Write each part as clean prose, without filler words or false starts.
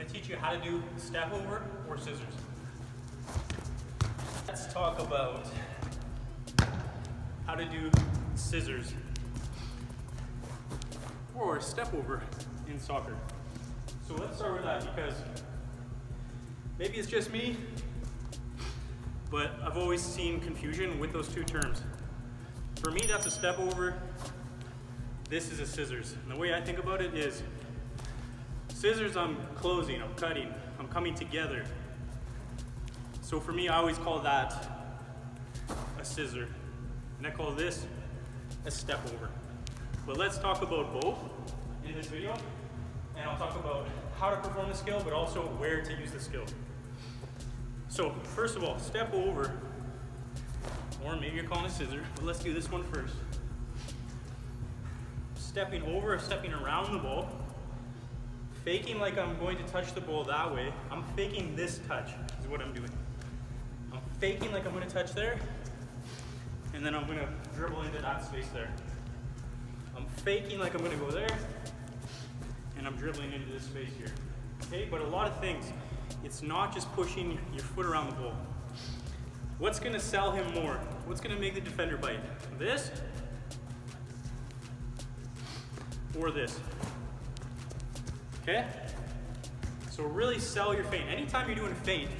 going to teach you how to do step over or scissors. Let's talk about how to do scissors or step over in soccer. So let's start with that, because maybe it's just me, but I've always seen confusion with those two terms. For me, that's a step over. This is a scissors. And the way I think about it is, scissors, I'm closing, I'm cutting, I'm coming together. So for me, I always call that a scissor. And I call this a step over. But let's talk about both in this video. And I'll talk about how to perform the skill, but also where to use the skill. So first of all, step over, or maybe you're calling it scissor, but let's do this one first. Stepping over or stepping around the ball, faking like I'm going to touch the ball that way. I'm faking this touch is what I'm doing. I'm faking like I'm going to touch there, and then I'm going to dribble into that space there. I'm faking like I'm going to go there, and I'm dribbling into this space here. Okay, but a lot of things, it's not just pushing your foot around the ball. What's going to sell him more? What's going to make the defender bite? This or this? Okay? So really sell your feint. Anytime you're doing a feint,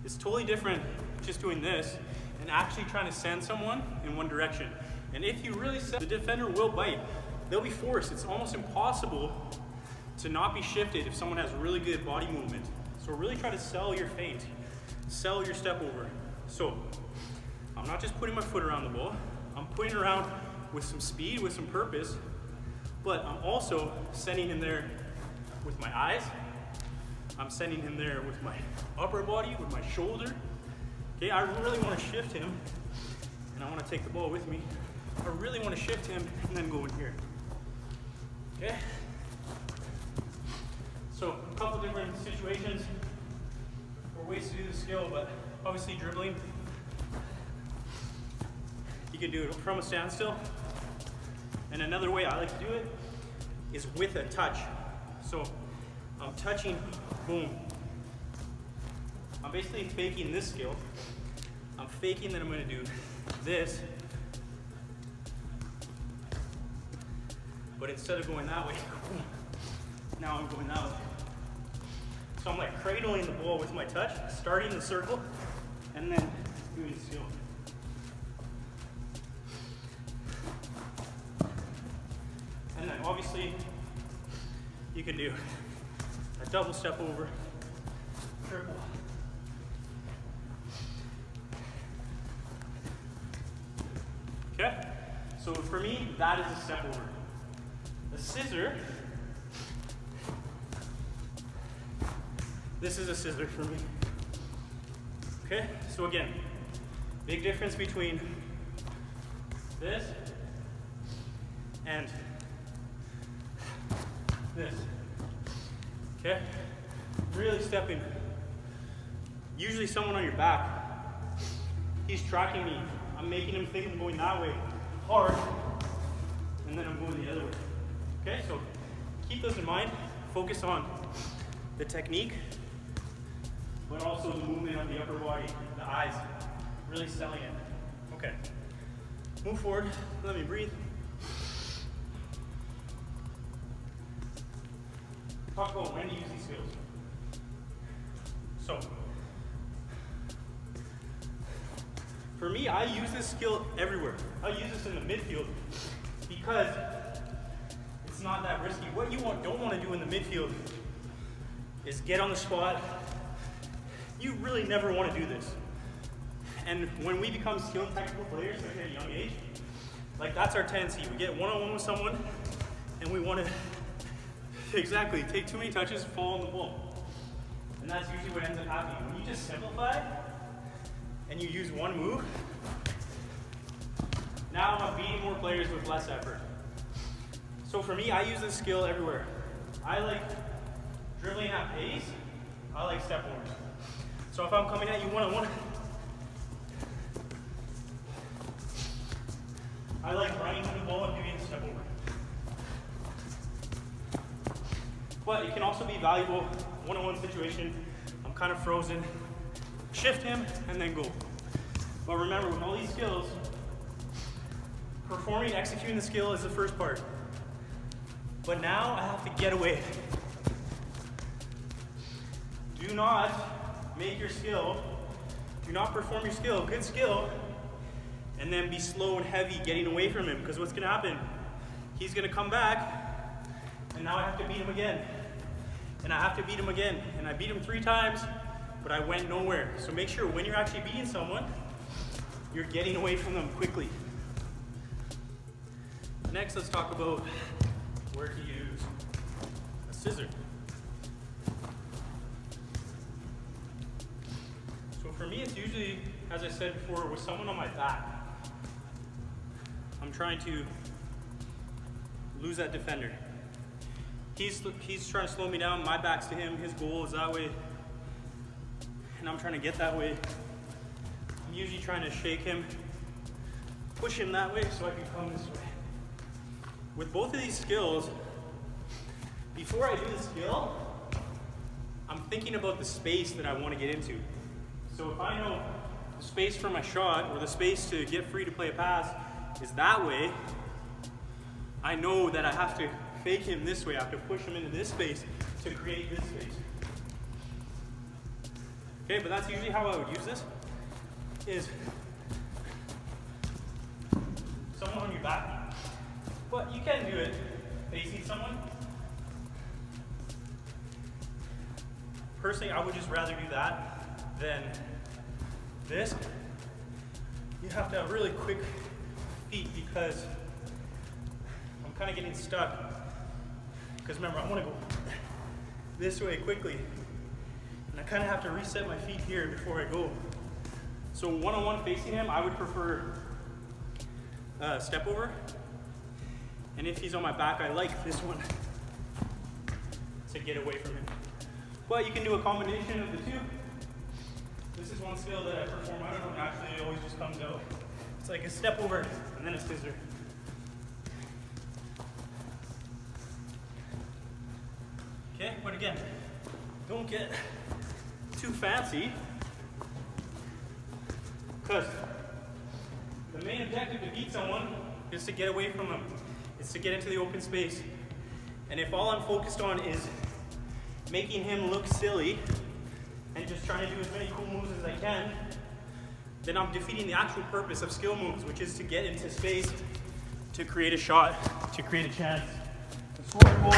it's totally different just doing this and actually trying to send someone in one direction. And if you really sell, the defender will bite. They'll be forced. It's almost impossible to not be shifted if someone has really good body movement. So really try to sell your feint, sell your step over. So I'm not just putting my foot around the ball, I'm putting it around with some speed, with some purpose, but I'm also sending him there with my eyes. I'm sending him there with my upper body, with my shoulder. Okay, I really want to shift him, and I want to take the ball with me. I really want to shift him and then go in here. Okay? So a couple different situations or ways to do the skill, but obviously dribbling. You can do it from a standstill. And another way I like to do it is with a touch. So I'm touching, boom. I'm basically faking this skill. I'm faking that I'm going to do this. But instead of going that way, now I'm going that way. So I'm like cradling the ball with my touch, starting the circle, and then doing the skill. And then obviously, you can do a double step over, triple. Okay? So for me, that is a step over. A scissor, this is a scissor for me. Okay? So again, big difference between this and this. Okay? Really stepping. Usually someone on your back, he's tracking me. I'm making him think I'm going that way hard, and then I'm going the other way. Okay, so keep those in mind. Focus on the technique, but also the movement of the upper body, the eyes, really selling it. Okay, move forward, let me breathe. Talk about when to use these skills. So, for me, I use this skill everywhere. I use this in the midfield because it's not that risky. What you don't want to do in the midfield is get on the spot. You really never want to do this. And when we become skilled and technical players, like at a young age, like that's our tendency. We get one-on-one with someone and we want to exactly take too many touches, fall on the ball. And that's usually what ends up happening. When you just simplify and you use one move, now I'm beating more players with less effort. So for me, I use this skill everywhere. I like dribbling at pace. I like step overs. So if I'm coming at you one-on-one, I like running to the ball and doing a step over. But it can also be valuable one-on-one situation. I'm kind of frozen, shift him, and then go. But remember, with all these skills, performing, executing the skill is the first part. But now I have to get away. Do not make your skill, do not perform your skill, good skill, and then be slow and heavy getting away from him. Because what's gonna happen? He's gonna come back, and now I have to beat him again. And I have to beat him again. And I beat him 3 times, but I went nowhere. So make sure when you're actually beating someone, you're getting away from them quickly. Next, let's talk about where to use a scissor. So for me, it's usually, as I said before, with someone on my back. I'm trying to lose that defender. He's trying to slow me down, my back's to him, his goal is that way, and I'm trying to get that way. I'm usually trying to shake him, push him that way so I can come this way. With both of these skills, before I do the skill, I'm thinking about the space that I want to get into. So if I know the space for my shot, or the space to get free to play a pass is that way, I know that I have to fake him this way. I have to push him into this space to create this space. Okay, but that's usually how I would use this, is someone on your back. But you can do it facing someone. Personally, I would just rather do that than this. You have to have really quick feet because I'm kind of getting stuck. Because remember, I want to go this way quickly. And I kind of have to reset my feet here before I go. So one-on-one facing him, I would prefer step over. And if he's on my back, I like this one to get away from him. But you can do a combination of the two. This is one skill that I perform. I don't know, actually it always just comes out. It's like a step over and then a scissor. Okay, but again, don't get too fancy, because the main objective to beat someone is to get away from them. It's to get into the open space. And if all I'm focused on is making him look silly and just trying to do as many cool moves as I can, then I'm defeating the actual purpose of skill moves, which is to get into space, to create a shot, to create a chance, to score a goal,